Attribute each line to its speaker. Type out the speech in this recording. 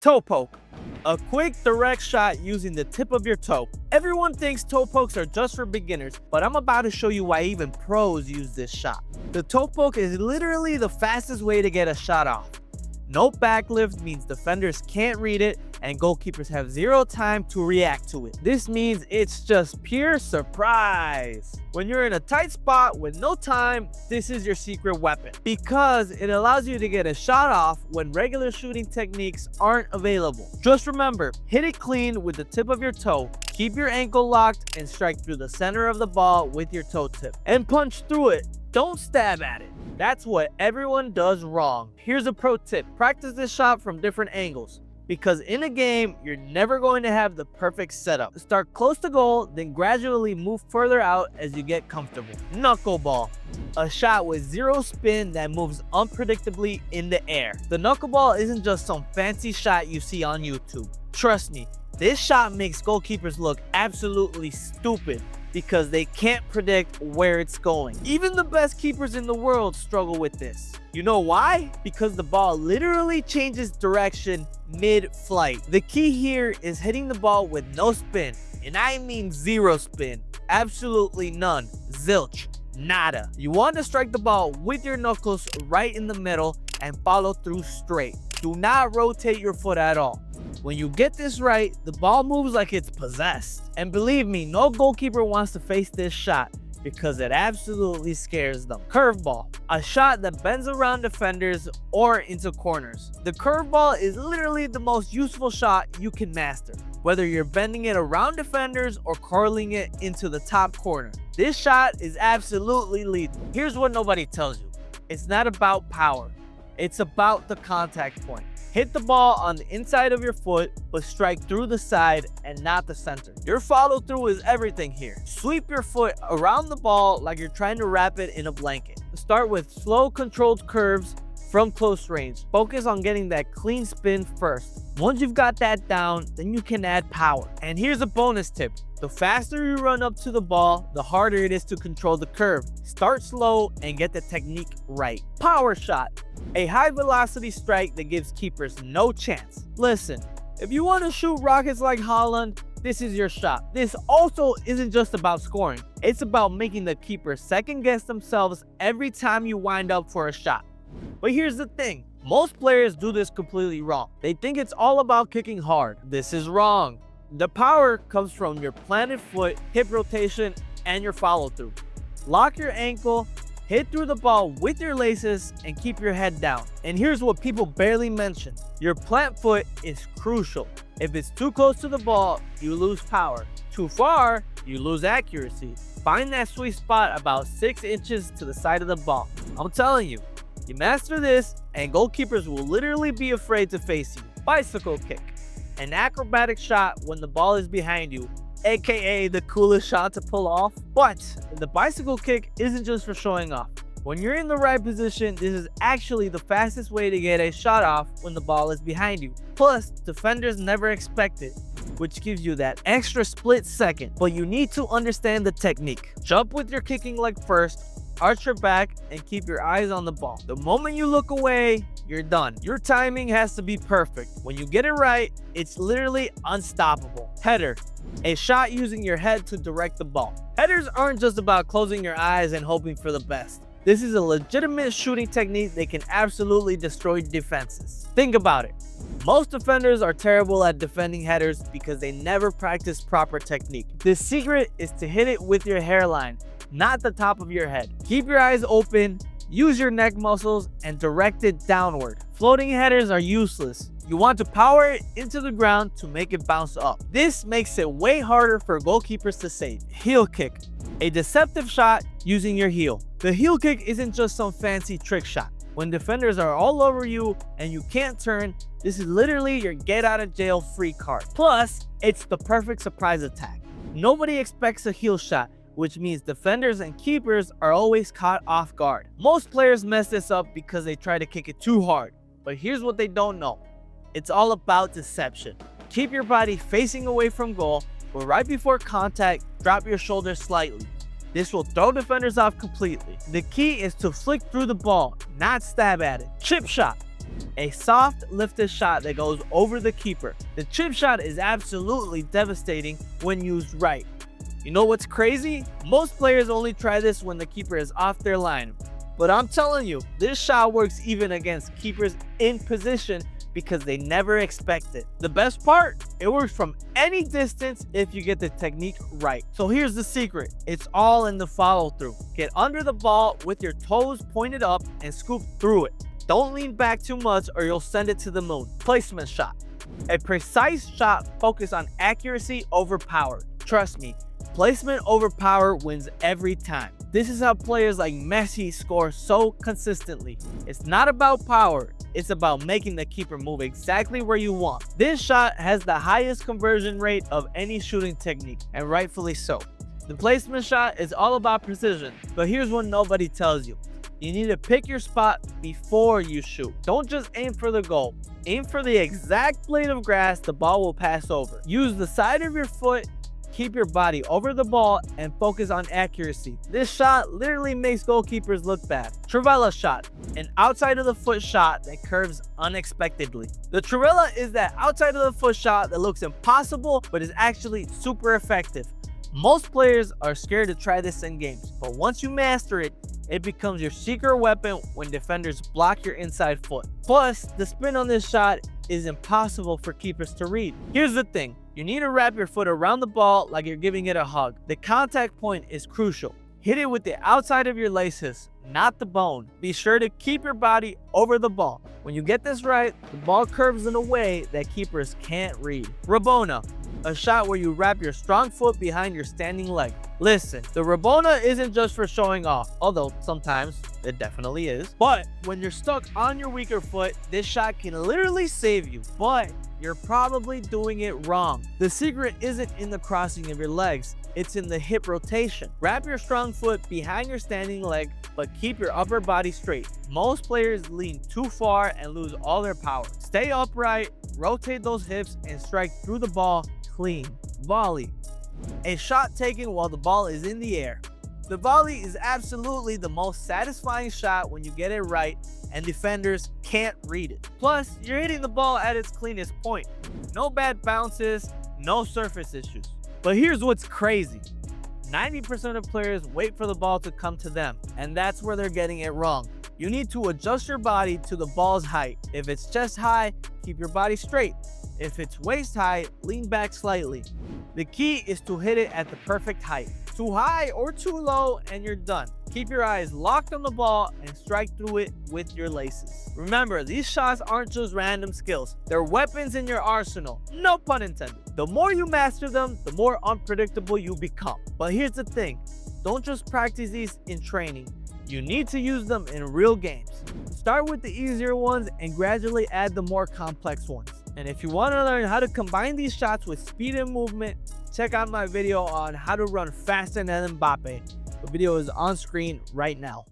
Speaker 1: Toe poke. A quick, direct shot using the tip of your toe. Everyone thinks toe pokes are just for beginners, but I'm about to show you why even pros use this shot. The toe poke is literally the fastest way to get a shot off. No backlift means defenders can't read it and goalkeepers have zero time to react to it. This means it's just pure surprise. When you're in a tight spot with no time, this is your secret weapon because it allows you to get a shot off when regular shooting techniques aren't available. Just remember, hit it clean with the tip of your toe, keep your ankle locked, and strike through the center of the ball with your toe tip. And punch through it. Don't stab at it. That's what everyone does wrong. Here's a pro tip. Practice this shot from different angles, because in a game, you're never going to have the perfect setup. Start close to goal, then gradually move further out as you get comfortable. Knuckleball. A shot with zero spin that moves unpredictably in the air. The knuckleball isn't just some fancy shot you see on YouTube. Trust me, this shot makes goalkeepers look absolutely stupid because they can't predict where it's going. Even the best keepers in the world struggle with this. You know why? Because the ball literally changes direction mid-flight. The key here is hitting the ball with no spin, and I mean zero spin. Absolutely none. Zilch. Nada. You want to strike the ball with your knuckles right in the middle and follow through straight. Do not rotate your foot at all. When you get this right, the ball moves like it's possessed. And believe me, no goalkeeper wants to face this shot because it absolutely scares them. Curveball. A shot that bends around defenders or into corners. The curveball is literally the most useful shot you can master, whether you're bending it around defenders or curling it into the top corner. This shot is absolutely lethal. Here's what nobody tells you. It's not about power. It's about the contact point. Hit the ball on the inside of your foot, but strike through the side and not the center. Your follow through is everything here. Sweep your foot around the ball like you're trying to wrap it in a blanket. Start with slow, controlled curves from close range. Focus on getting that clean spin first. Once you've got that down, then you can add power. And here's a bonus tip. The faster you run up to the ball, the harder it is to control the curve. Start slow and get the technique right. Power shot. A high velocity strike that gives keepers no chance. Listen, if you want to shoot rockets like Haaland, this is your shot. This also isn't just about scoring. It's about making the keeper second guess themselves every time you wind up for a shot. But here's the thing. Most players do this completely wrong. They think it's all about kicking hard. This is wrong. The power comes from your planted foot, hip rotation, and your follow through. Lock your ankle, hit through the ball with your laces, and keep your head down. And here's what people barely mention. Your plant foot is crucial. If it's too close to the ball, you lose power. Too far, you lose accuracy. Find that sweet spot about 6 inches to the side of the ball. I'm telling you, you master this, and goalkeepers will literally be afraid to face you. Bicycle kick. An acrobatic shot when the ball is behind you, aka the coolest shot to pull off. But the bicycle kick isn't just for showing off. When you're in the right position, this is actually the fastest way to get a shot off when the ball is behind you. Plus, defenders never expect it, which gives you that extra split second. But you need to understand the technique. Jump with your kicking leg first, arch your back, and keep your eyes on the ball. The moment you look away, you're done. Your timing has to be perfect. When you get it right, it's literally unstoppable. Header. A shot using your head to direct the ball. Headers aren't just about closing your eyes and hoping for the best. This is a legitimate shooting technique that can absolutely destroy defenses. Think about it. Most defenders are terrible at defending headers because they never practice proper technique. The secret is to hit it with your hairline, not the top of your head. Keep your eyes open, use your neck muscles, and direct it downward. Floating headers are useless. You want to power it into the ground to make it bounce up. This makes it way harder for goalkeepers to save. Heel kick. A deceptive shot using your heel. The heel kick isn't just some fancy trick shot. When defenders are all over you and you can't turn, this is literally your get out of jail free card. Plus, it's the perfect surprise attack. Nobody expects a heel shot, which means defenders and keepers are always caught off guard. Most players mess this up because they try to kick it too hard. But here's what they don't know. It's all about deception. Keep your body facing away from goal, but right before contact, drop your shoulders slightly. This will throw defenders off completely. The key is to flick through the ball, not stab at it. Chip shot. a soft lifted shot that goes over the keeper. The chip shot is absolutely devastating when used right. You know what's crazy? Most players only try this when the keeper is off their line. But I'm telling you, this shot works even against keepers in position because they never expect it. The best part, it works from any distance if you get the technique right. So here's the secret. It's all in the follow through. Get under the ball with your toes pointed up and scoop through it. Don't lean back too much or you'll send it to the moon. Placement shot. A precise shot focused on accuracy over power. Trust me, placement over power wins every time. This is how players like Messi score so consistently. It's not about power, it's about making the keeper move exactly where you want. This shot has the highest conversion rate of any shooting technique, and rightfully so. The placement shot is all about precision, but here's what nobody tells you. You need to pick your spot before you shoot. Don't just aim for the goal. Aim for the exact blade of grass the ball will pass over. Use the side of your foot, keep your body over the ball, and focus on accuracy. This shot literally makes goalkeepers look bad. Trivela shot, an outside of the foot shot that curves unexpectedly. The trivela is that outside of the foot shot that looks impossible but is actually super effective. Most players are scared to try this in games, but once you master it, it becomes your secret weapon when defenders block your inside foot. Plus, the spin on this shot is impossible for keepers to read. Here's the thing, you need to wrap your foot around the ball like you're giving it a hug. The contact point is crucial. Hit it with the outside of your laces, not the bone. Be sure to keep your body over the ball. When you get this right, the ball curves in a way that keepers can't read. Rabona, a shot where you wrap your strong foot behind your standing leg. Listen, the Rabona isn't just for showing off, although sometimes it definitely is. But when you're stuck on your weaker foot, this shot can literally save you. But you're probably doing it wrong. The secret isn't in the crossing of your legs, it's in the hip rotation. Wrap your strong foot behind your standing leg, but keep your upper body straight. Most players lean too far and lose all their power. Stay upright, rotate those hips, and strike through the ball clean. Volley, a shot taken while the ball is in the air. The volley is absolutely the most satisfying shot when you get it right and defenders can't read it. Plus, you're hitting the ball at its cleanest point. No bad bounces, no surface issues. But here's what's crazy. 90% of players wait for the ball to come to them, and that's where they're getting it wrong. You need to adjust your body to the ball's height. If it's chest high, keep your body straight. If it's waist high, lean back slightly. The key is to hit it at the perfect height. Too high or too low and you're done. Keep your eyes locked on the ball and strike through it with your laces. Remember, these shots aren't just random skills. They're weapons in your arsenal. No pun intended. The more you master them, the more unpredictable you become. But here's the thing. Don't just practice these in training. You need to use them in real games. Start with the easier ones and gradually add the more complex ones. And if you want to learn how to combine these shots with speed and movement, check out my video on how to run faster than Mbappe. The video is on screen right now.